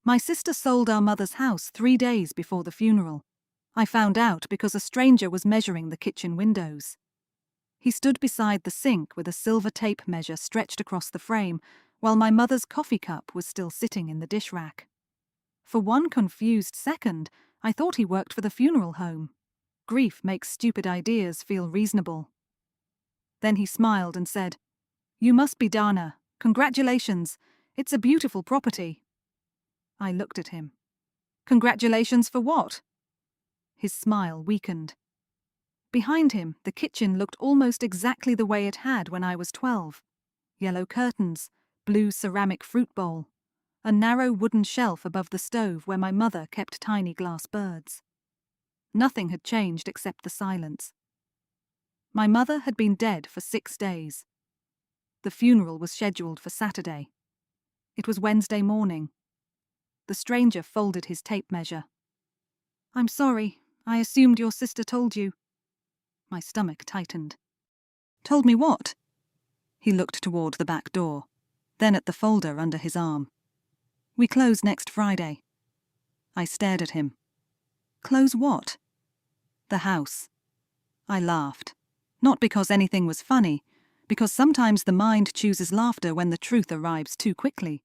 My sister sold our mother's house 3 days before the funeral. I found out because a stranger was measuring the kitchen windows. He stood beside the sink with a silver tape measure stretched across the frame, while my mother's coffee cup was still sitting in the dish rack. For one confused second, I thought he worked for the funeral home. Grief makes stupid ideas feel reasonable. Then he smiled and said, "You must be Dana. Congratulations. It's a beautiful property." I looked at him. "Congratulations for what?" His smile weakened. Behind him, the kitchen looked almost exactly the way it had when I was 12. Yellow curtains, blue ceramic fruit bowl, a narrow wooden shelf above the stove where my mother kept tiny glass birds. Nothing had changed except the silence. My mother had been dead for 6 days. The funeral was scheduled for Saturday. It was Wednesday morning. The stranger folded his tape measure. "I'm sorry. I assumed your sister told you." My stomach tightened. "Told me what?" He looked toward the back door, then at the folder under his arm. "We close next Friday." I stared at him. "Close what?" "The house." I laughed. Not because anything was funny, because sometimes the mind chooses laughter when the truth arrives too quickly.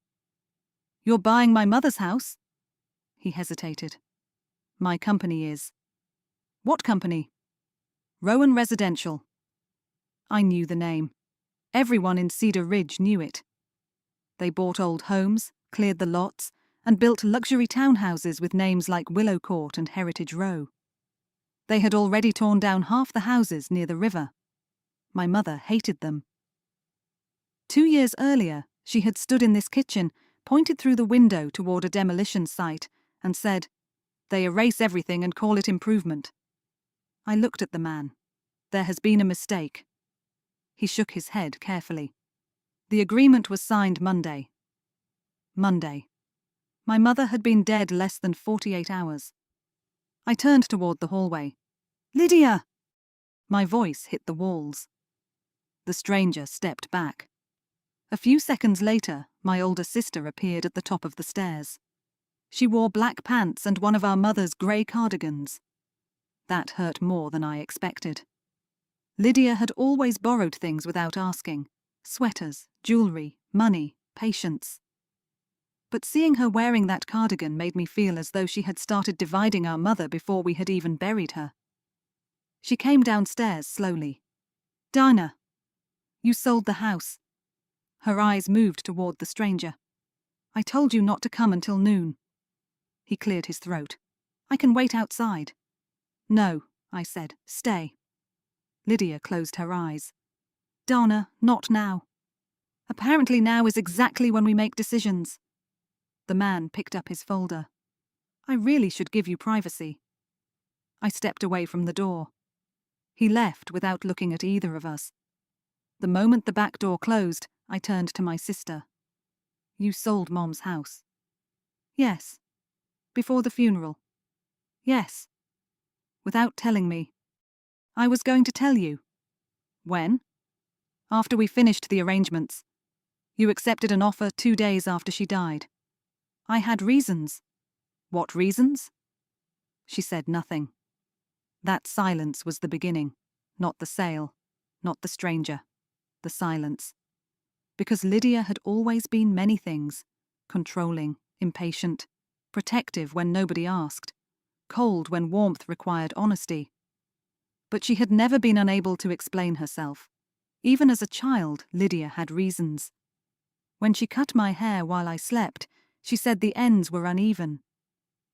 "You're buying my mother's house?" He hesitated. "My company is." "What company?" "Rowan Residential." I knew the name. Everyone in Cedar Ridge knew it. They bought old homes, cleared the lots, and built luxury townhouses with names like Willow Court and Heritage Row. They had already torn down half the houses near the river. My mother hated them. 2 years earlier, she had stood in this kitchen, pointed through the window toward a demolition site, and said, "They erase everything and call it improvement." I looked at the man. "There has been a mistake." He shook his head carefully. "The agreement was signed Monday." Monday. My mother had been dead less than 48 hours. I turned toward the hallway. "Lydia!" My voice hit the walls. The stranger stepped back. A few seconds later, my older sister appeared at the top of the stairs. She wore black pants and one of our mother's grey cardigans. That hurt more than I expected. Lydia had always borrowed things without asking: sweaters, jewelry, money, patience. But seeing her wearing that cardigan made me feel as though she had started dividing our mother before we had even buried her. She came downstairs slowly. "Dinah, you sold the house." Her eyes moved toward the stranger. "I told you not to come until noon." He cleared his throat. "I can wait outside." "No," I said. "Stay." Lydia closed her eyes. "Donna, not now. Apparently now is exactly when we make decisions." The man picked up his folder. "I really should give you privacy." I stepped away from the door. He left without looking at either of us. The moment the back door closed, I turned to my sister. "You sold Mom's house." "Yes." "Before the funeral." "Yes." "Without telling me." "I was going to tell you." "When?" "After we finished the arrangements. You accepted an offer 2 days after she died." "I had reasons." "What reasons?" She said nothing. That silence was the beginning, not the sale, not the stranger, the silence. Because Lydia had always been many things: controlling, impatient, protective when nobody asked, cold when warmth required honesty. But she had never been unable to explain herself. Even as a child, Lydia had reasons. When she cut my hair while I slept, she said the ends were uneven.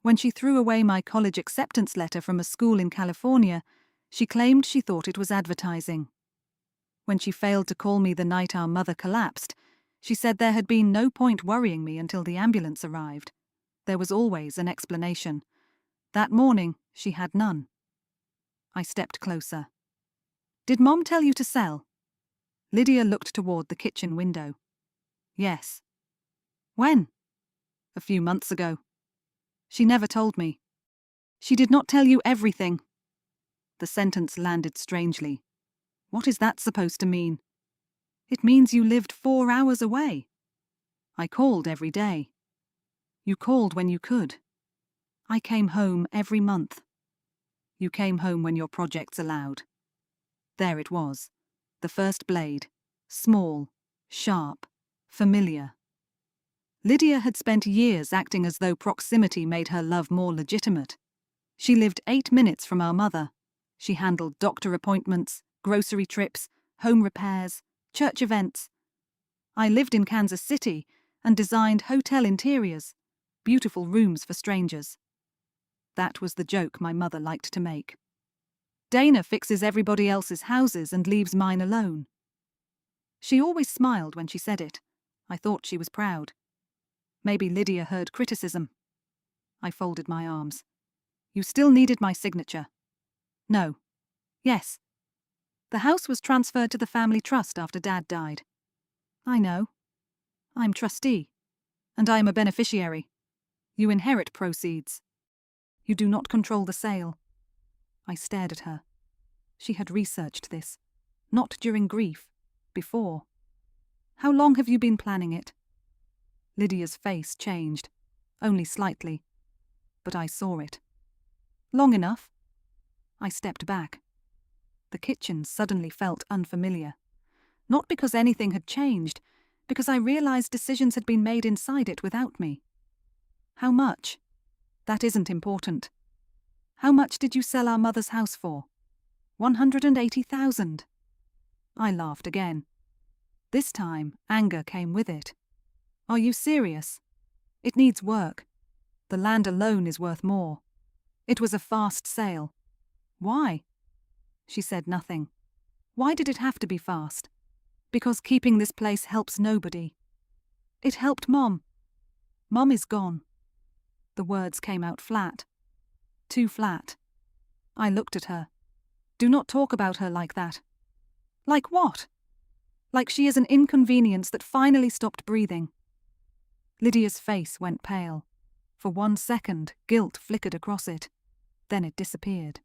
When she threw away my college acceptance letter from a school in California, she claimed she thought it was advertising. When she failed to call me the night our mother collapsed, she said there had been no point worrying me until the ambulance arrived. There was always an explanation. That morning, she had none. I stepped closer. "Did Mom tell you to sell?" Lydia looked toward the kitchen window. "Yes." "When?" "A few months ago." "She never told me." "She did not tell you everything." The sentence landed strangely. What is that supposed to mean? "It means you lived 4 hours away." "I called every day." You called when you could. I came home every month. You came home when your projects allowed. There it was, the first blade, small, sharp, familiar. Lydia had spent years acting as though proximity made her love more legitimate. She lived 8 minutes from our mother. She handled doctor appointments, grocery trips, home repairs, church events. I lived in Kansas City and designed hotel interiors, beautiful rooms for strangers. That was the joke my mother liked to make. Dana fixes everybody else's houses and leaves mine alone. She always smiled when she said it. I thought she was proud. Maybe Lydia heard criticism. I folded my arms. You still needed my signature. No. Yes. The house was transferred to the family trust after Dad died. I know. I'm trustee. And I am a beneficiary. You inherit proceeds. You do not control the sale. I stared at her. She had researched this. Not during grief. Before. How long have you been planning it? Lydia's face changed. Only slightly. But I saw it. Long enough. I stepped back. The kitchen suddenly felt unfamiliar. Not because anything had changed, because I realized decisions had been made inside it without me. How much? That isn't important. How much did you sell our mother's house for? 180,000. I laughed again. This time, anger came with it. Are you serious? It needs work. The land alone is worth more. It was a fast sale. Why? She said nothing. Why did it have to be fast? Because keeping this place helps nobody. It helped Mom. Mom is gone. The words came out flat. Too flat. I looked at her. Do not talk about her like that. Like what? Like she is an inconvenience that finally stopped breathing. Lydia's face went pale. For 1 second, guilt flickered across it. Then it disappeared.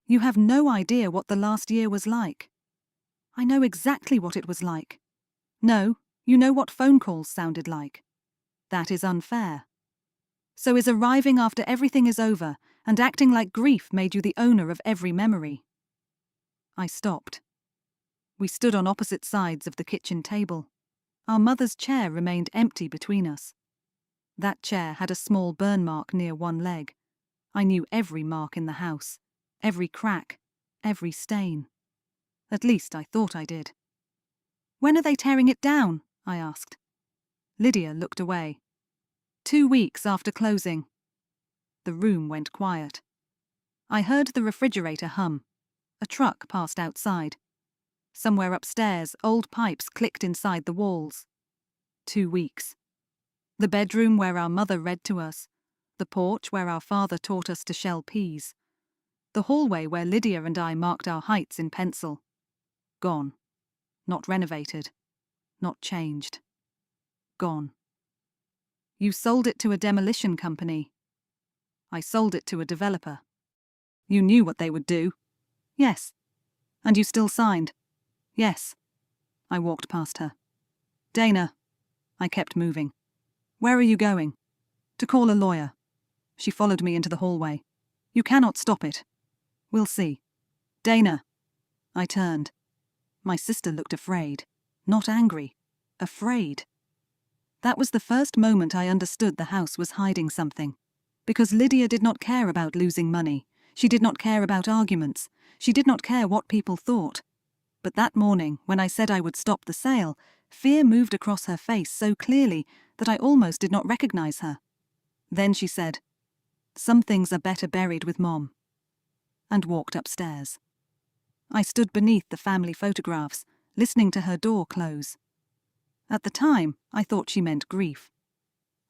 You have no idea what the last year was like. I know exactly what it was like. No, you know what phone calls sounded like. That is unfair. So is arriving after everything is over and acting like grief made you the owner of every memory? I stopped. We stood on opposite sides of the kitchen table. Our mother's chair remained empty between us. That chair had a small burn mark near one leg. I knew every mark in the house, every crack, every stain. At least I thought I did. When are they tearing it down? I asked. Lydia looked away. 2 weeks after closing. The room went quiet. I heard the refrigerator hum. A truck passed outside. Somewhere upstairs, old pipes clicked inside the walls. 2 weeks. The bedroom where our mother read to us. The porch where our father taught us to shell peas. The hallway where Lydia and I marked our heights in pencil. Gone. Not renovated. Not changed. Gone. You sold it to a demolition company. I sold it to a developer. You knew what they would do. Yes. And you still signed. Yes. I walked past her. Dana. I kept moving. Where are you going? To call a lawyer. She followed me into the hallway. You cannot stop it. We'll see. Dana. I turned. My sister looked afraid. Not angry. Afraid. That was the first moment I understood the house was hiding something. Because Lydia did not care about losing money. She did not care about arguments. She did not care what people thought. But that morning, when I said I would stop the sale, fear moved across her face so clearly that I almost did not recognize her. Then she said, "Some things are better buried with Mom," and walked upstairs. I stood beneath the family photographs, listening to her door close. At the time, I thought she meant grief.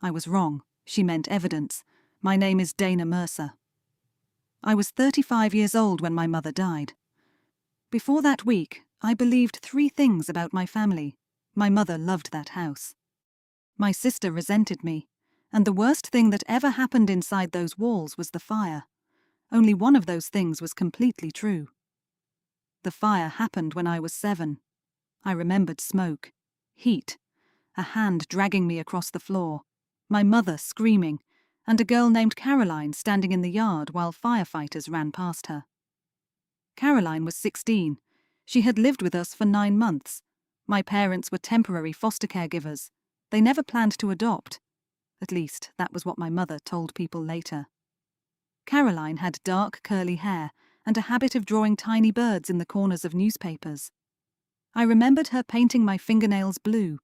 I was wrong. She meant evidence. My name is Dana Mercer. I was 35 years old when my mother died. Before that week, I believed 3 things about my family. My mother loved that house. My sister resented me, and the worst thing that ever happened inside those walls was the fire. Only one of those things was completely true. The fire happened when I was 7. I remembered smoke, heat, a hand dragging me across the floor, my mother screaming, and a girl named Caroline standing in the yard while firefighters ran past her. Caroline was 16. She had lived with us for 9 months. My parents were temporary foster caregivers. They never planned to adopt. At least, that was what my mother told people later. Caroline had dark, curly hair and a habit of drawing tiny birds in the corners of newspapers. I remembered her painting my fingernails blue.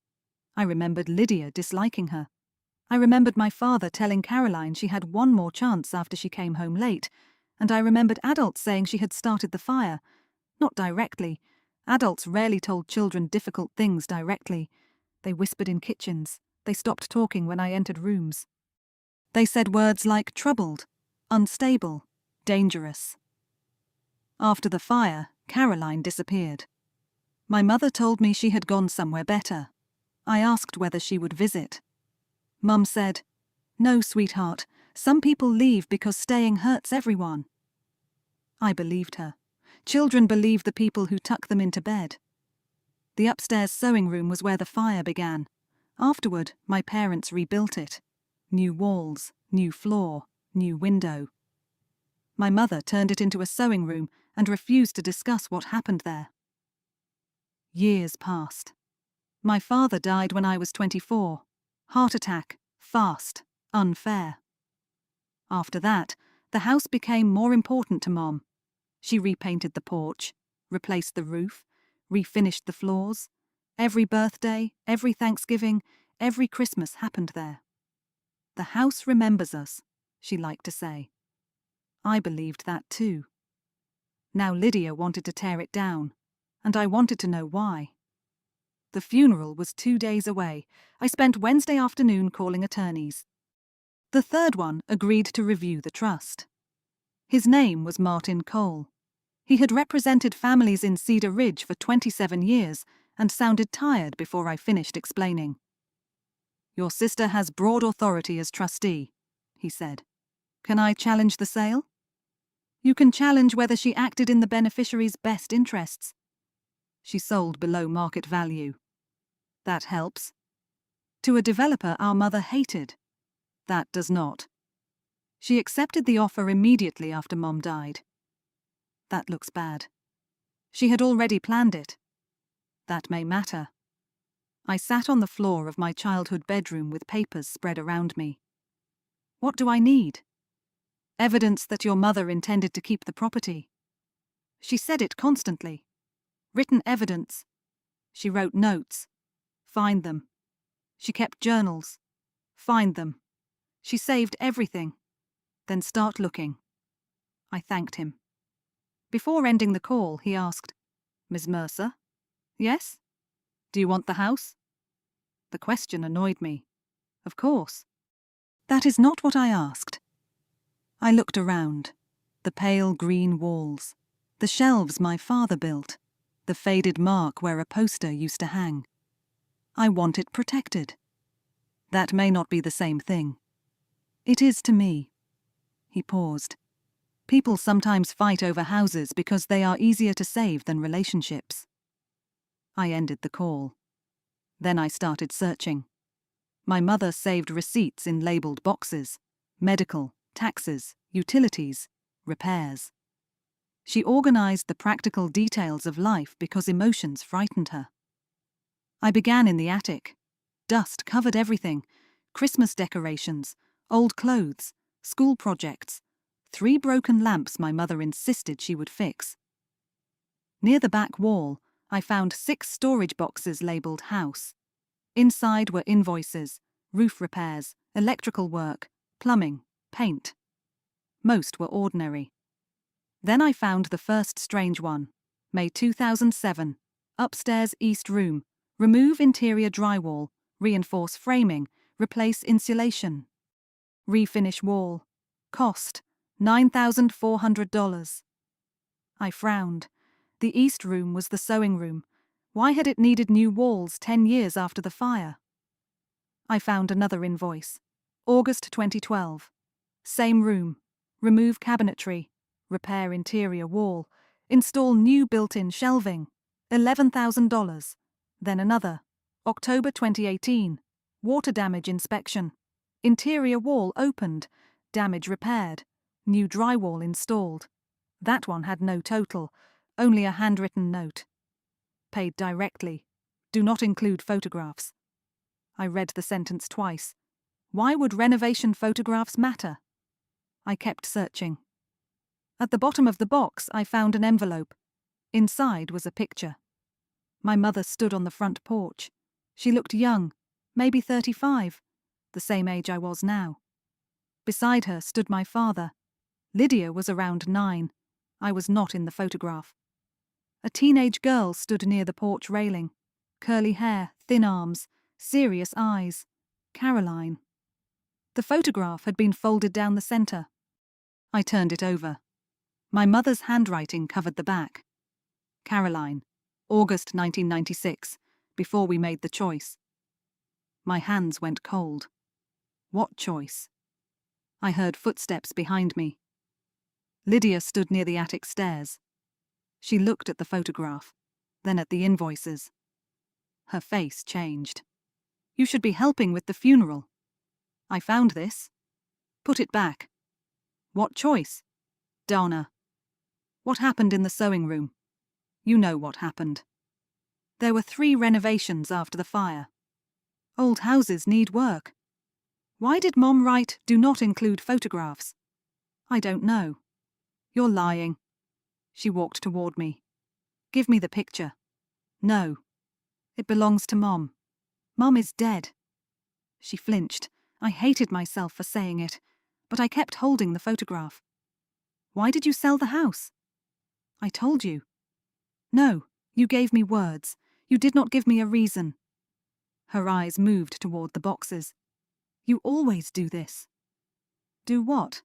I remembered Lydia disliking her. I remembered my father telling Caroline she had one more chance after she came home late, and I remembered adults saying she had started the fire. Not directly. Adults rarely told children difficult things directly. They whispered in kitchens. They stopped talking when I entered rooms. They said words like troubled, unstable, dangerous. After the fire, Caroline disappeared. My mother told me she had gone somewhere better. I asked whether she would visit. Mum said, "No, sweetheart, some people leave because staying hurts everyone." I believed her. Children believe the people who tuck them into bed. The upstairs sewing room was where the fire began. Afterward, my parents rebuilt it. New walls, new floor, new window. My mother turned it into a sewing room and refused to discuss what happened there. Years passed. My father died when I was 24. Heart attack, fast, unfair. After that, the house became more important to Mom. She repainted the porch, replaced the roof, refinished the floors. Every birthday, every Thanksgiving, every Christmas happened there. "The house remembers us," she liked to say. I believed that too. Now Lydia wanted to tear it down, and I wanted to know why. The funeral was 2 days away. I spent Wednesday afternoon calling attorneys. The third one agreed to review the trust. His name was Martin Cole. He had represented families in Cedar Ridge for 27 years and sounded tired before I finished explaining. "Your sister has broad authority as trustee," he said. "Can I challenge the sale?" "You can challenge whether she acted in the beneficiary's best interests." "She sold below market value." "That helps." "To a developer our mother hated." "That does not." "She accepted the offer immediately after Mom died." "That looks bad." "She had already planned it." "That may matter." I sat on the floor of my childhood bedroom with papers spread around me. "What do I need?" "Evidence that your mother intended to keep the property." "She said it constantly." "Written evidence." "She wrote notes." "Find them." "She kept journals." "Find them." "She saved everything." "Then start looking." I thanked him. Before ending the call, he asked, "Ms. Mercer?" "Yes?" "Do you want the house?" The question annoyed me. "Of course." "That is not what I asked." I looked around. The pale green walls. The shelves my father built. The faded mark where a poster used to hang. I want it protected. "That may not be the same thing." "It is to me." He paused. "People sometimes fight over houses because they are easier to save than relationships." I ended the call. Then I started searching. My mother saved receipts in labeled boxes: medical, taxes, utilities, repairs. She organized the practical details of life because emotions frightened her. I began in the attic. Dust covered everything: Christmas decorations, old clothes, school projects, 3 broken lamps my mother insisted she would fix. Near the back wall, I found 6 storage boxes labeled house. Inside were invoices, roof repairs, electrical work, plumbing, paint. Most were ordinary. Then I found the first strange one. May 2007. Upstairs east room. Remove interior drywall. Reinforce framing. Replace insulation. Refinish wall. Cost $9,400. I frowned. The east room was the sewing room. Why had it needed new walls 10 years after the fire? I found another invoice. August 2012. Same room. Remove cabinetry. Repair interior wall. Install new built-in shelving. $11,000. Then another. October 2018. Water damage inspection. Interior wall opened, damage repaired, new drywall installed. That one had no total, only a handwritten note. Paid directly. Do not include photographs. I read the sentence twice. Why would renovation photographs matter? I kept searching. At the bottom of the box, I found an envelope. Inside was a picture. My mother stood on the front porch. She looked young, maybe 35, the same age I was now. Beside her stood my father. Lydia was around 9. I was not in the photograph. A teenage girl stood near the porch railing. Curly hair, thin arms, serious eyes. Caroline. The photograph had been folded down the center. I turned it over. My mother's handwriting covered the back. Caroline, August 1996, before we made the choice. My hands went cold. What choice? I heard footsteps behind me. Lydia stood near the attic stairs. She looked at the photograph, then at the invoices. Her face changed. You should be helping with the funeral. I found this. Put it back. What choice? Donna. What happened in the sewing room? You know what happened. There were 3 renovations after the fire. Old houses need work. Why did Mom write, do not include photographs? I don't know. You're lying. She walked toward me. Give me the picture. No. It belongs to Mom. Mom is dead. She flinched. I hated myself for saying it, but I kept holding the photograph. Why did you sell the house? I told you. No, you gave me words. You did not give me a reason. Her eyes moved toward the boxes. You always do this. Do what?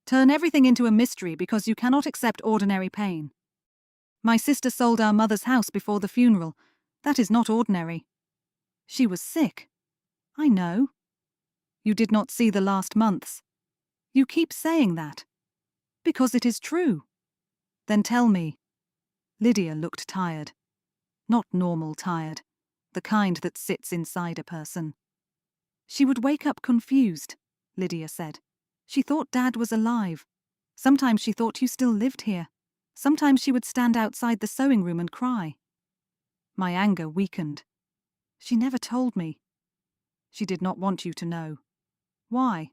Turn everything into a mystery because you cannot accept ordinary pain. My sister sold our mother's house before the funeral. That is not ordinary. She was sick. I know. You did not see the last months. You keep saying that. Because it is true. Then tell me. Lydia looked tired. Not normal tired. The kind that sits inside a person. She would wake up confused, Lydia said. She thought Dad was alive. Sometimes she thought you still lived here. Sometimes she would stand outside the sewing room and cry. My anger weakened. She never told me. She did not want you to know. Why?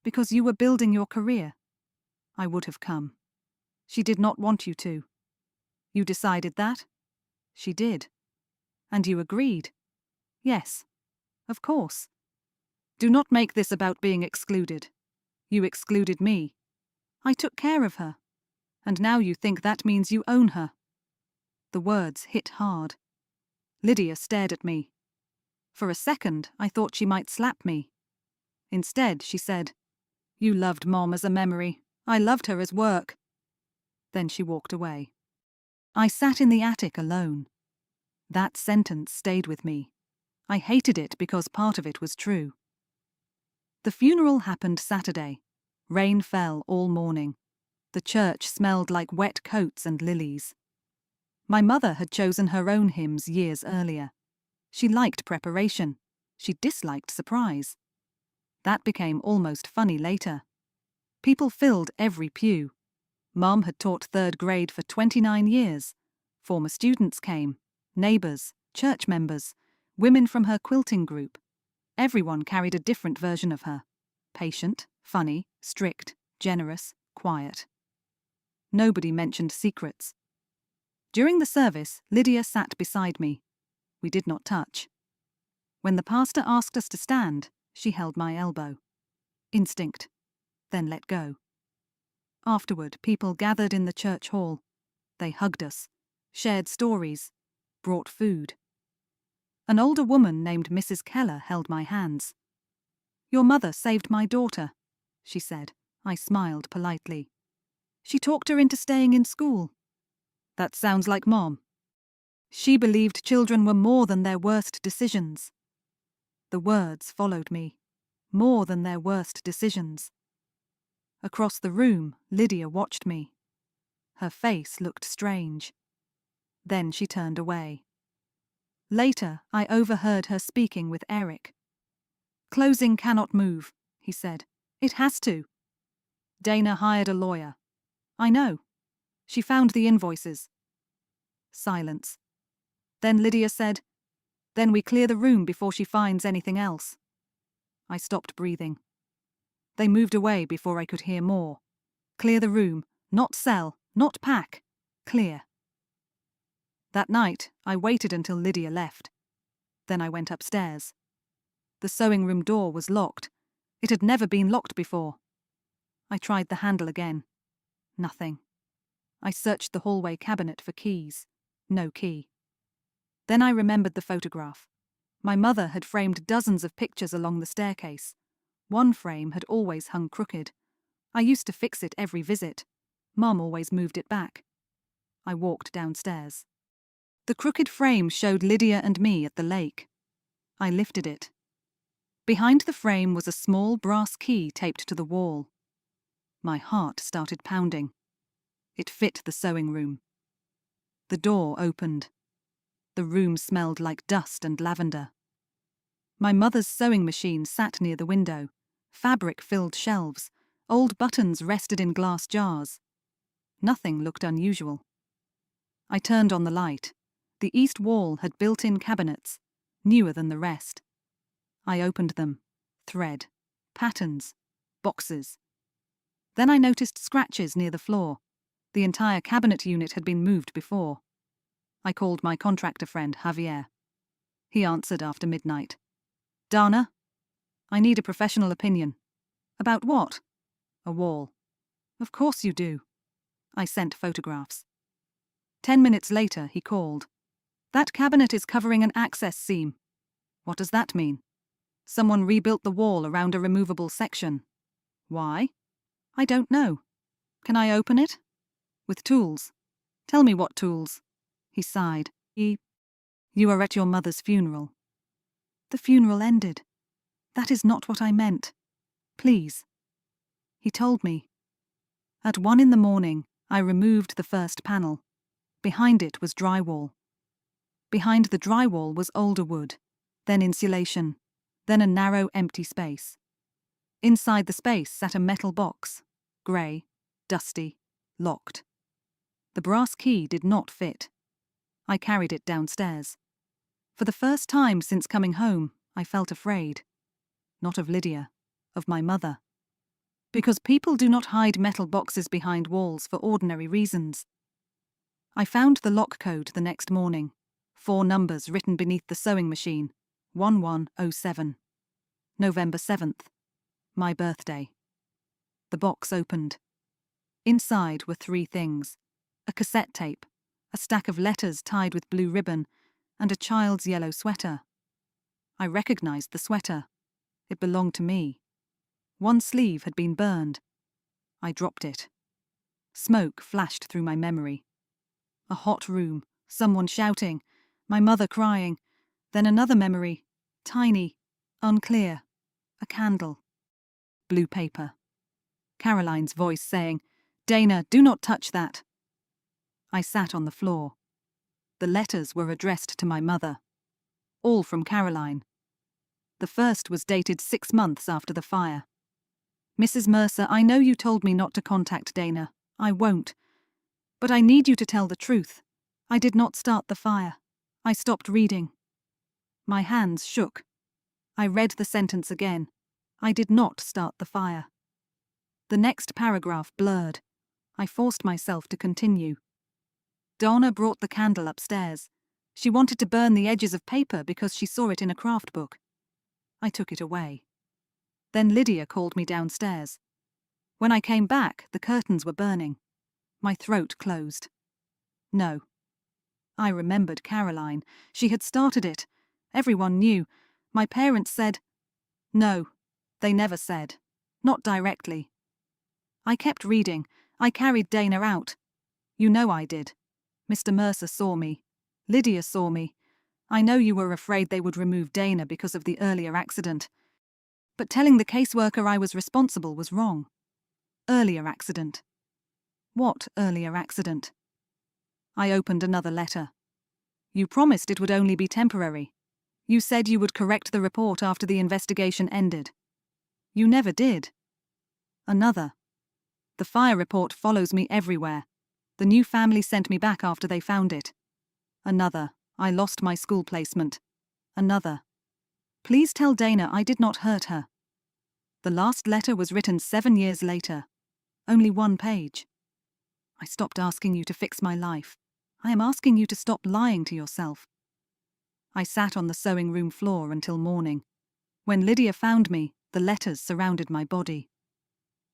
Because you were building your career. I would have come. She did not want you to. You decided that? She did. And you agreed? Yes. Of course. Do not make this about being excluded. You excluded me. I took care of her. And now you think that means you own her. The words hit hard. Lydia stared at me. For a second, I thought she might slap me. Instead, she said, You loved Mom as a memory. I loved her as work. Then she walked away. I sat in the attic alone. That sentence stayed with me. I hated it because part of it was true. The funeral happened Saturday. Rain fell all morning. The church smelled like wet coats and lilies. My mother had chosen her own hymns years earlier. She liked preparation. She disliked surprise. That became almost funny later. People filled every pew. Mom had taught 3rd grade for 29 years. Former students came, neighbors, church members, women from her quilting group. Everyone carried a different version of her. Patient, funny, strict, generous, quiet. Nobody mentioned secrets. During the service, Lydia sat beside me. We did not touch. When the pastor asked us to stand, she held my elbow. Instinct. Then let go. Afterward, people gathered in the church hall. They hugged us, shared stories, brought food. An older woman named Mrs. Keller held my hands. Your mother saved my daughter, she said. I smiled politely. She talked her into staying in school. That sounds like Mom. She believed children were more than their worst decisions. The words followed me. More than their worst decisions. Across the room, Lydia watched me. Her face looked strange. Then she turned away. Later, I overheard her speaking with Eric. Closing cannot move, he said. It has to. Dana hired a lawyer. I know. She found the invoices. Silence. Then Lydia said, Then we clear the room before she finds anything else. I stopped breathing. They moved away before I could hear more. Clear the room, not sell, not pack. Clear. That night, I waited until Lydia left. Then I went upstairs. The sewing room door was locked. It had never been locked before. I tried the handle again. Nothing. I searched the hallway cabinet for keys. No key. Then I remembered the photograph. My mother had framed dozens of pictures along the staircase. One frame had always hung crooked. I used to fix it every visit. Mum always moved it back. I walked downstairs. The crooked frame showed Lydia and me at the lake. I lifted it. Behind the frame was a small brass key taped to the wall. My heart started pounding. It fit the sewing room. The door opened. The room smelled like dust and lavender. My mother's sewing machine sat near the window. Fabric filled shelves. Old buttons rested in glass jars. Nothing looked unusual. I turned on the light. The east wall had built-in cabinets, newer than the rest. I opened them. Thread. Patterns. Boxes. Then I noticed scratches near the floor. The entire cabinet unit had been moved before. I called my contractor friend, Javier. He answered after midnight. Dana, I need a professional opinion. About what? A wall. Of course you do. I sent photographs. 10 minutes later, he called. That cabinet is covering an access seam. What does that mean? Someone rebuilt the wall around a removable section. Why? I don't know. Can I open it? With tools. Tell me what tools. He sighed. You were at your mother's funeral. The funeral ended. That is not what I meant. Please. He told me. At 1 a.m, I removed the first panel. Behind it was drywall. Behind the drywall was older wood, then insulation, then a narrow empty space. Inside the space sat a metal box, grey, dusty, locked. The brass key did not fit. I carried it downstairs. For the first time since coming home, I felt afraid. Not of Lydia, of my mother. Because people do not hide metal boxes behind walls for ordinary reasons. I found the lock code the next morning. 4 numbers written beneath the sewing machine. 1107. November 7th. My birthday. The box opened. Inside were 3 things. A cassette tape, a stack of letters tied with blue ribbon, and a child's yellow sweater. I recognized the sweater. It belonged to me. One sleeve had been burned. I dropped it. Smoke flashed through my memory. A hot room, someone shouting, my mother crying, then another memory, tiny, unclear, a candle. Blue paper. Caroline's voice saying, Dana, do not touch that. I sat on the floor. The letters were addressed to my mother. All from Caroline. The first was dated 6 months after the fire. Mrs. Mercer, I know you told me not to contact Dana. I won't. But I need you to tell the truth. I did not start the fire. I stopped reading. My hands shook. I read the sentence again. I did not start the fire. The next paragraph blurred. I forced myself to continue. Donna brought the candle upstairs. She wanted to burn the edges of paper because she saw it in a craft book. I took it away. Then Lydia called me downstairs. When I came back, the curtains were burning. My throat closed. No. I remembered Caroline. She had started it. Everyone knew. My parents said... No, they never said. Not directly. I kept reading. I carried Dana out. You know I did. Mr. Mercer saw me. Lydia saw me. I know you were afraid they would remove Dana because of the earlier accident. But telling the caseworker I was responsible was wrong. Earlier accident. What earlier accident? I opened another letter. You promised it would only be temporary. You said you would correct the report after the investigation ended. You never did. Another. The fire report follows me everywhere. The new family sent me back after they found it. Another. I lost my school placement. Another. Please tell Dana I did not hurt her. The last letter was written 7 years later. Only 1 page. I stopped asking you to fix my life. I am asking you to stop lying to yourself. I sat on the sewing room floor until morning. When Lydia found me, the letters surrounded my body.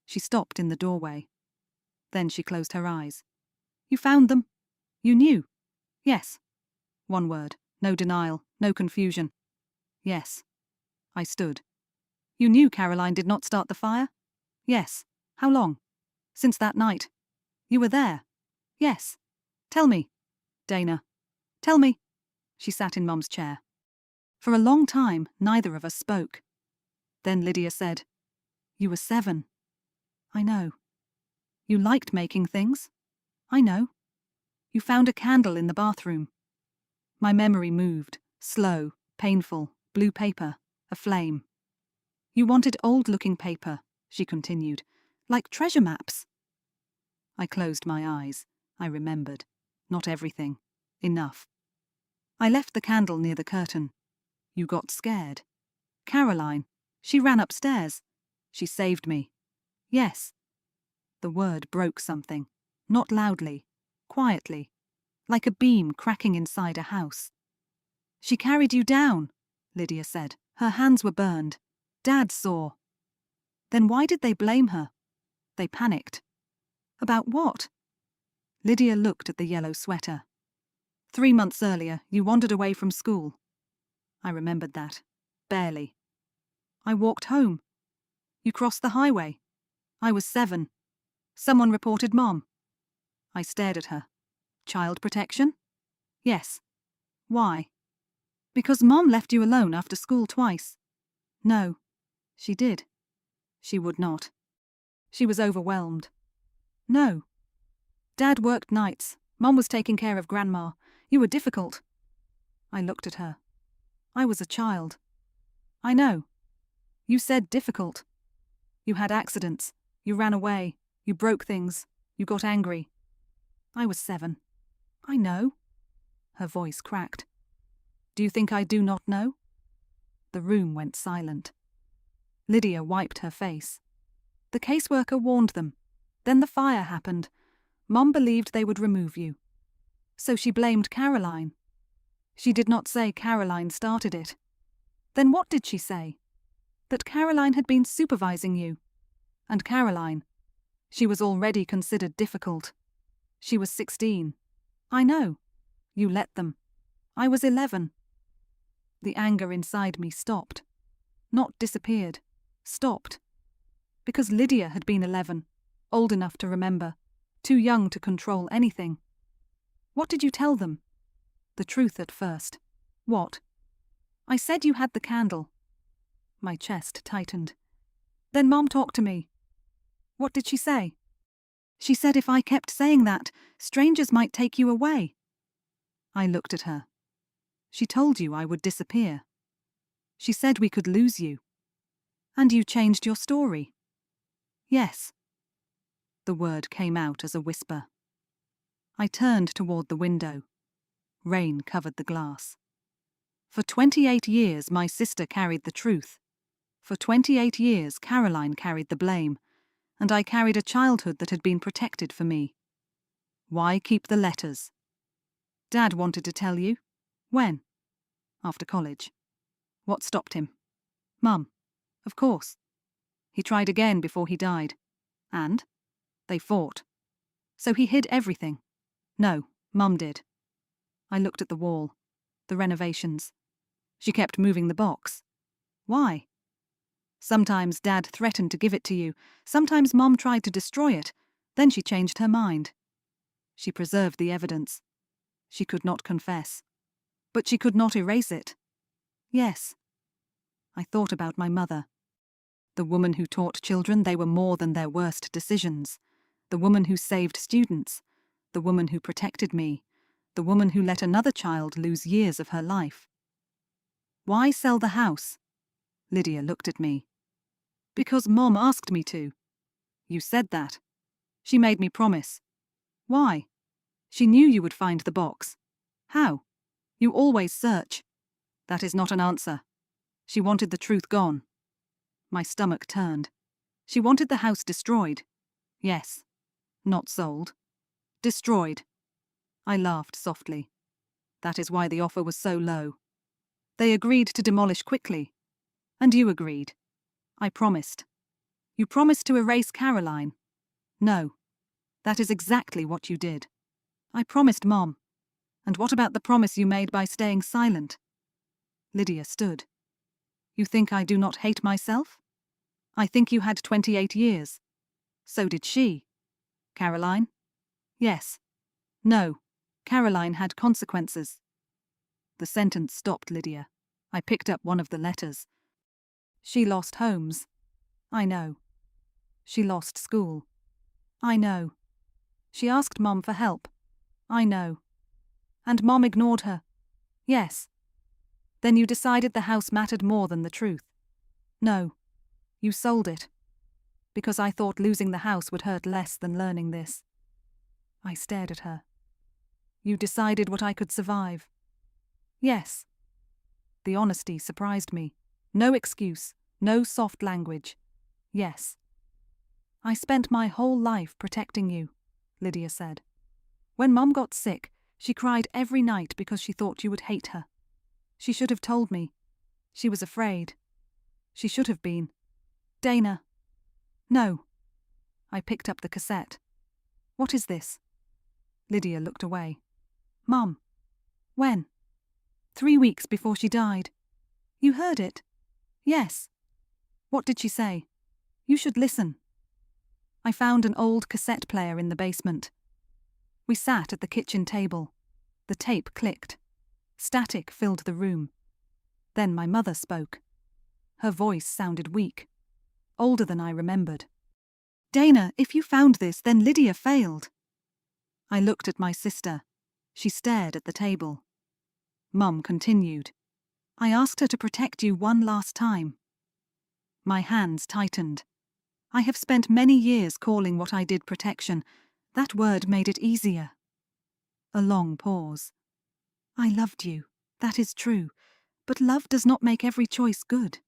She stopped in the doorway. Then she closed her eyes. You found them? You knew? Yes. 1 word, no denial, no confusion. Yes. I stood. You knew Caroline did not start the fire? Yes. How long? Since that night. You were there? Yes. Tell me. Dana. Tell me. She sat in Mum's chair. For a long time, neither of us spoke. Then Lydia said, You were 7. I know. You liked making things? I know. You found a candle in the bathroom. My memory moved, slow, painful, blue paper, a flame. You wanted old-looking paper, she continued, like treasure maps. I closed my eyes. I remembered. Not everything. Enough. I left the candle near the curtain. You got scared. Caroline. She ran upstairs. She saved me. Yes. The word broke something. Not loudly. Quietly. Like a beam cracking inside a house. She carried you down, Lydia said. Her hands were burned. Dad saw. Then why did they blame her? They panicked. About what? Lydia looked at the yellow sweater. 3 months earlier, you wandered away from school. I remembered that. Barely. I walked home. You crossed the highway. I was 7. Someone reported Mom. I stared at her. Child protection? Yes. Why? Because Mom left you alone after school twice. No. She did. She would not. She was overwhelmed. No. Dad worked nights. Mom was taking care of Grandma. You were difficult. I looked at her. I was a child. I know. You said difficult. You had accidents. You ran away. You broke things. You got angry. I was 7. I know. Her voice cracked. Do you think I do not know? The room went silent. Lydia wiped her face. The caseworker warned them. Then the fire happened. Mom believed they would remove you. So she blamed Caroline. She did not say Caroline started it. Then what did she say? That Caroline had been supervising you. And Caroline. She was already considered difficult. She was 16. I know. You let them. I was 11. The anger inside me stopped. Not disappeared. Stopped. Because Lydia had been 11. Old enough to remember. Too young to control anything. What did you tell them? The truth at first. What? I said you had the candle. My chest tightened. Then Mom talked to me. What did she say? She said if I kept saying that, strangers might take you away. I looked at her. She told you I would disappear. She said we could lose you. And you changed your story. Yes. The word came out as a whisper. I turned toward the window. Rain covered the glass. For 28 years my sister carried the truth. For 28 years Caroline carried the blame, and I carried a childhood that had been protected for me. Why keep the letters? Dad wanted to tell you. When? After college. What stopped him? Mum. Of course. He tried again before he died. And? They fought. So he hid everything. No, Mum did. I looked at the wall. The renovations. She kept moving the box. Why? Sometimes Dad threatened to give it to you. Sometimes Mom tried to destroy it. Then she changed her mind. She preserved the evidence. She could not confess. But she could not erase it. Yes. I thought about my mother. The woman who taught children they were more than their worst decisions. The woman who saved students. The woman who protected me. The woman who let another child lose years of her life. Why sell the house? Lydia looked at me. Because Mom asked me to. You said that. She made me promise. Why? She knew you would find the box. How? You always search. That is not an answer. She wanted the truth gone. My stomach turned. She wanted the house destroyed. Yes. Not sold. Destroyed. I laughed softly. That is why the offer was so low. They agreed to demolish quickly. And you agreed. I promised. You promised to erase Caroline. No. That is exactly what you did. I promised Mom. And what about the promise you made by staying silent? Lydia stood. You think I do not hate myself? I think you had 28 years. So did she. Caroline? Yes. No. Caroline had consequences. The sentence stopped Lydia. I picked up one of the letters. She lost homes. I know. She lost school. I know. She asked Mom for help. I know. And Mom ignored her. Yes. Then you decided the house mattered more than the truth. No. You sold it. Because I thought losing the house would hurt less than learning this. I stared at her. You decided what I could survive. Yes. The honesty surprised me. No excuse, no soft language. Yes. I spent my whole life protecting you, Lydia said. When Mom got sick, she cried every night because she thought you would hate her. She should have told me. She was afraid. She should have been. Dana. No. I picked up the cassette. What is this? Lydia looked away. Mom. When? 3 weeks before she died. You heard it? Yes. What did she say? You should listen. I found an old cassette player in the basement. We sat at the kitchen table. The tape clicked. Static filled the room. Then my mother spoke. Her voice sounded weak, older than I remembered. Dana, if you found this, then Lydia failed. I looked at my sister. She stared at the table. Mum continued. I asked her to protect you one last time. My hands tightened. I have spent many years calling what I did protection. That word made it easier. A long pause. I loved you. That is true. But love does not make every choice good.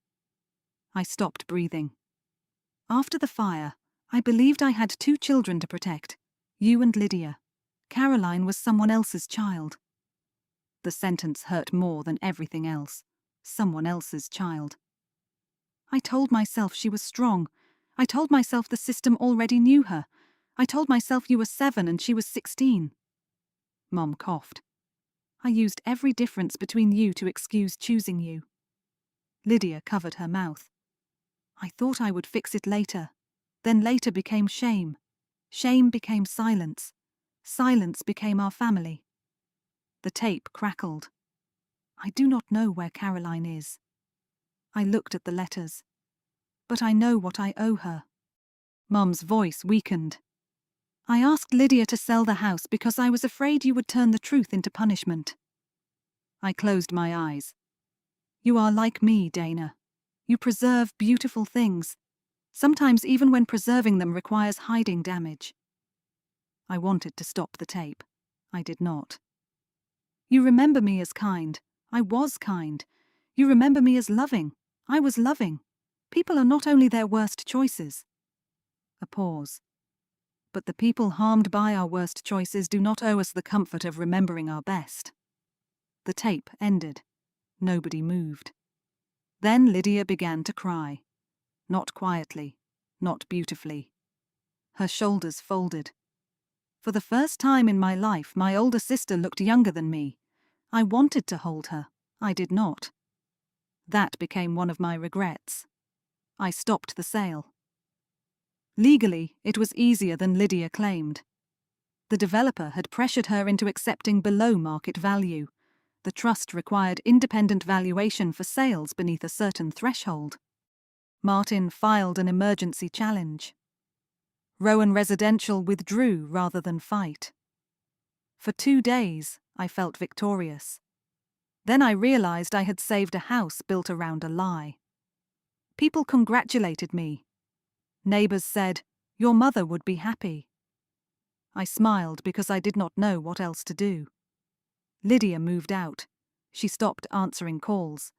I stopped breathing. After the fire, I believed I had 2 children to protect. You and Lydia. Caroline was someone else's child. The sentence hurt more than everything else. Someone else's child. I told myself she was strong. I told myself the system already knew her. I told myself you were 7 and she was 16. Mom coughed. I used every difference between you to excuse choosing you. Lydia covered her mouth. I thought I would fix it later. Then later became shame. Shame became silence. Silence became our family. The tape crackled. I do not know where Caroline is. I looked at the letters. But I know what I owe her. Mum's voice weakened. I asked Lydia to sell the house because I was afraid you would turn the truth into punishment. I closed my eyes. You are like me, Dana. You preserve beautiful things, sometimes even when preserving them requires hiding damage. I wanted to stop the tape. I did not. You remember me as kind. I was kind. You remember me as loving. I was loving. People are not only their worst choices. A pause. But the people harmed by our worst choices do not owe us the comfort of remembering our best. The tape ended. Nobody moved. Then Lydia began to cry. Not quietly, not beautifully. Her shoulders folded. For the first time in my life, my older sister looked younger than me. I wanted to hold her. I did not. That became one of my regrets. I stopped the sale. Legally, it was easier than Lydia claimed. The developer had pressured her into accepting below market value. The trust required independent valuation for sales beneath a certain threshold. Martin filed an emergency challenge. Rowan Residential withdrew rather than fight. For 2 days, I felt victorious. Then I realized I had saved a house built around a lie. People congratulated me. Neighbors said, "Your mother would be happy." I smiled because I did not know what else to do. Lydia moved out. She stopped answering calls.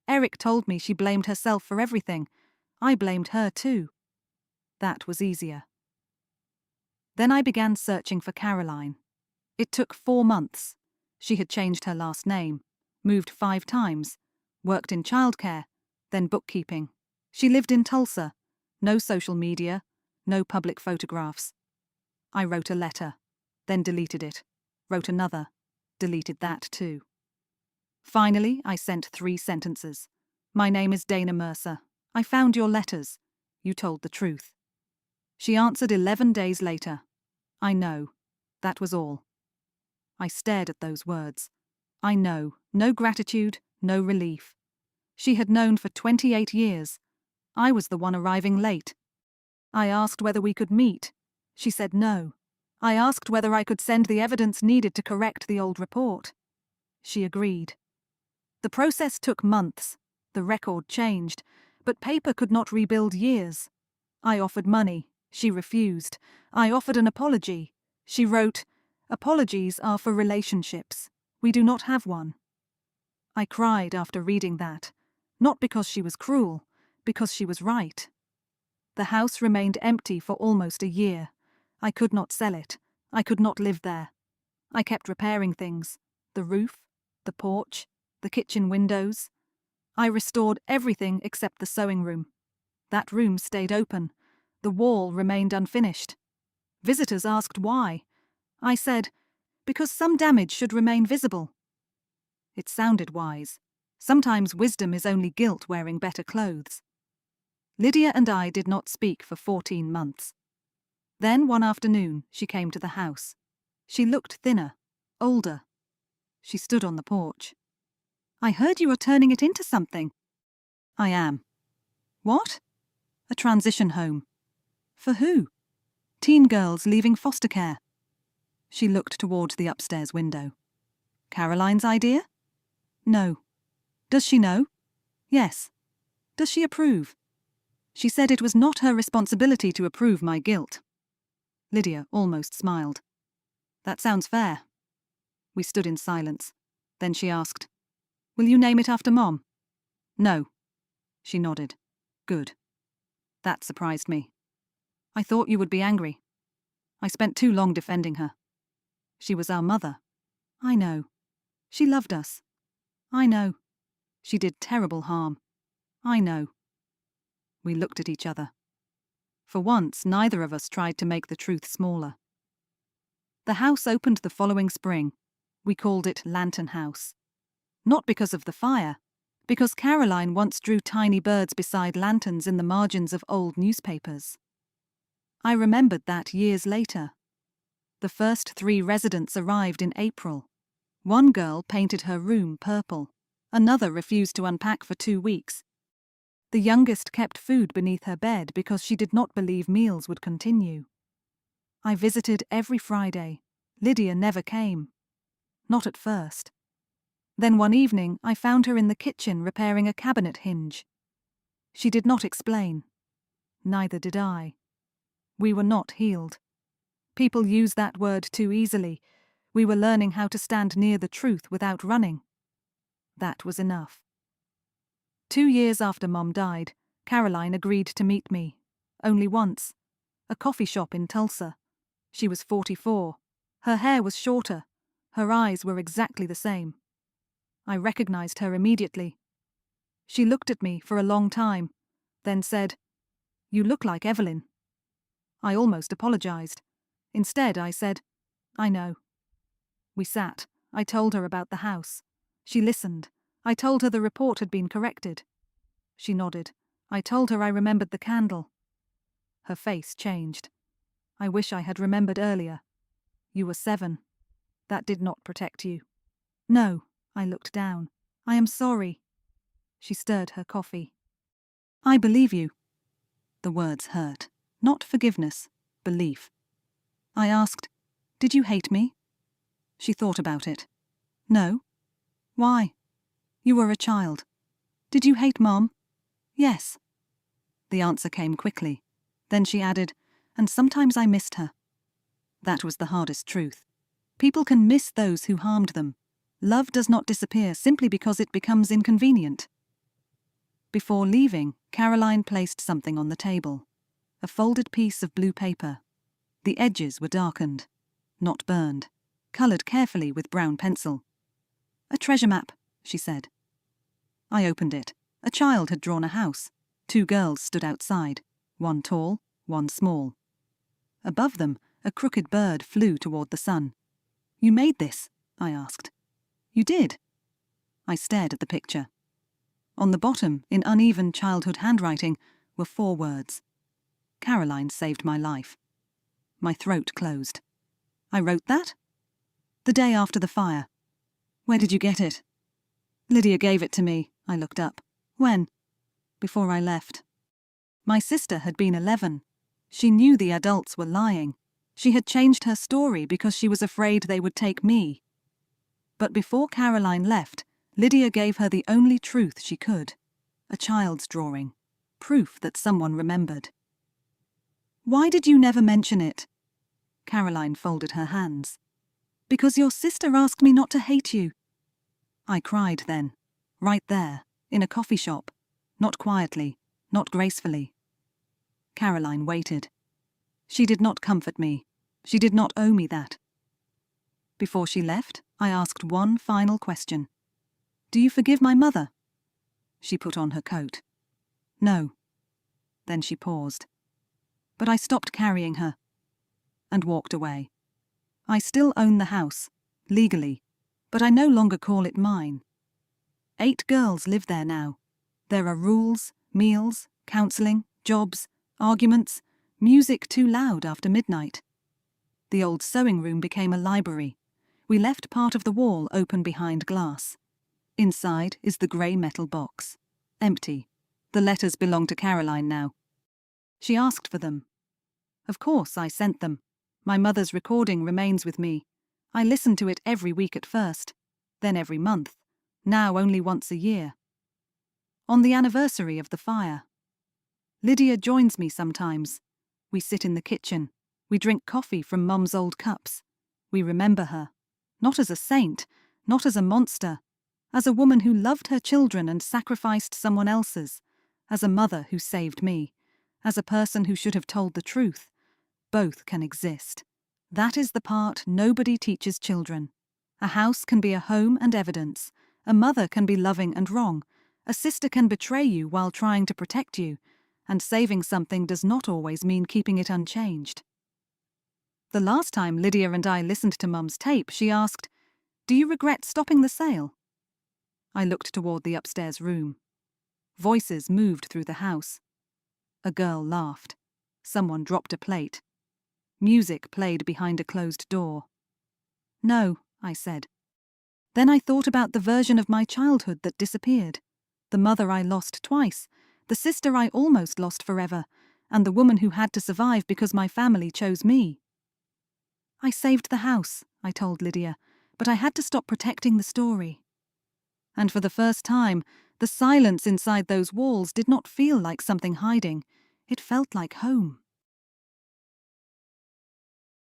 Eric told me she blamed herself for everything. I blamed her too. That was easier. Then I began searching for Caroline. It took 4 months. She had changed her last name, moved 5 times, worked in childcare, then bookkeeping. She lived in Tulsa. No social media, no public photographs. I wrote a letter, then deleted it. Wrote another, deleted that too. Finally, I sent 3 sentences. "My name is Dana Mercer. I found your letters. You told the truth." She answered 11 days later. "I know." That was all. I stared at those words. I know. No gratitude, no relief. She had known for 28 years. I was the one arriving late. I asked whether we could meet. She said no. I asked whether I could send the evidence needed to correct the old report. She agreed. The process took months. The record changed, but paper could not rebuild years. I offered money. She refused. I offered an apology. She wrote, "Apologies are for relationships. We do not have one." I cried after reading that, not because she was cruel, because she was right. The house remained empty for almost a year. I could not sell it. I could not live there. I kept repairing things: the roof, the porch, the kitchen windows. I restored everything except the sewing room. That room stayed open. The wall remained unfinished. Visitors asked why. I said, "Because some damage should remain visible." It sounded wise. Sometimes wisdom is only guilt wearing better clothes. Lydia and I did not speak for 14 months. Then one afternoon she came to the house. She looked thinner, older. She stood on the porch. "I heard you are turning it into something." "I am." "What?" "A transition home." "For who?" "Teen girls leaving foster care." She looked towards the upstairs window. "Caroline's idea?" "No." "Does she know?" "Yes." "Does she approve?" She said it was not her responsibility to approve my guilt. Lydia almost smiled. "That sounds fair." We stood in silence. Then she asked, "Will you name it after Mom?" "No." She nodded. "Good." That surprised me. "I thought you would be angry. I spent too long defending her. She was our mother." "I know. She loved us." "I know. She did terrible harm." "I know." We looked at each other. For once, neither of us tried to make the truth smaller. The house opened the following spring. We called it Lantern House. Not because of the fire, because Caroline once drew tiny birds beside lanterns in the margins of old newspapers. I remembered that years later. The first 3 residents arrived in April. One girl painted her room purple. Another refused to unpack for 2 weeks. The youngest kept food beneath her bed because she did not believe meals would continue. I visited every Friday. Lydia never came. Not at first. Then one evening I found her in the kitchen repairing a cabinet hinge. She did not explain. Neither did I. We were not healed. People use that word too easily. We were learning how to stand near the truth without running. That was enough. 2 years after Mom died, Caroline agreed to meet me. Only once. A coffee shop in Tulsa. She was 44. Her hair was shorter. Her eyes were exactly the same. I recognized her immediately. She looked at me for a long time, then said, "You look like Evelyn." I almost apologized. Instead, I said, "I know." We sat. I told her about the house. She listened. I told her the report had been corrected. She nodded. I told her I remembered the candle. Her face changed. "I wish I had remembered earlier. You were 7. That did not protect you." "No." I looked down. "I am sorry." She stirred her coffee. "I believe you." The words hurt. Not forgiveness, belief. I asked, "Did you hate me?" She thought about it. "No." "Why?" You were a child. Did you hate Mom? Yes. The answer came quickly. Then she added, and sometimes I missed her. That was the hardest truth. People can miss those who harmed them. Love does not disappear simply because it becomes inconvenient. Before leaving, Caroline placed something on the table. A folded piece of blue paper. The edges were darkened, not burned, coloured carefully with brown pencil. A treasure map, she said. I opened it. A child had drawn a house. 2 girls stood outside, one tall, one small. Above them, a crooked bird flew toward the sun. You made this? I asked. You did? I stared at the picture. On the bottom, in uneven childhood handwriting, were 4 words. Caroline saved my life. My throat closed. I wrote that? The day after the fire. Where did you get it? Lydia gave it to me. I looked up. When? Before I left. My sister had been 11. She knew the adults were lying. She had changed her story because she was afraid they would take me. But before Caroline left, Lydia gave her the only truth she could. A child's drawing. Proof that someone remembered. Why did you never mention it? Caroline folded her hands. Because your sister asked me not to hate you. I cried then, right there, in a coffee shop. Not quietly, not gracefully. Caroline waited. She did not comfort me. She did not owe me that. Before she left, I asked one final question. Do you forgive my mother? She put on her coat. No. Then she paused. But I stopped carrying her and walked away. I still own the house, legally, but I no longer call it mine. 8 girls live there now. There are rules, meals, counselling, jobs, arguments, music too loud after midnight. The old sewing room became a library. We left part of the wall open behind glass. Inside is the grey metal box. Empty. The letters belong to Caroline now. She asked for them. Of course, I sent them. My mother's recording remains with me. I listened to it every week at first, then every month, now only once a year. On the anniversary of the fire. Lydia joins me sometimes. We sit in the kitchen. We drink coffee from Mum's old cups. We remember her. Not as a saint, not as a monster, as a woman who loved her children and sacrificed someone else's, as a mother who saved me, as a person who should have told the truth. Both can exist. That is the part nobody teaches children. A house can be a home and evidence. A mother can be loving and wrong. A sister can betray you while trying to protect you, and saving something does not always mean keeping it unchanged. The last time Lydia and I listened to Mum's tape, she asked, "Do you regret stopping the sale?" I looked toward the upstairs room. Voices moved through the house. A girl laughed. Someone dropped a plate. Music played behind a closed door. No, I said. Then I thought about the version of my childhood that disappeared. The mother I lost twice, the sister I almost lost forever, and the woman who had to survive because my family chose me. I saved the house, I told Lydia, but I had to stop protecting the story. And for the first time, the silence inside those walls did not feel like something hiding. It felt like home.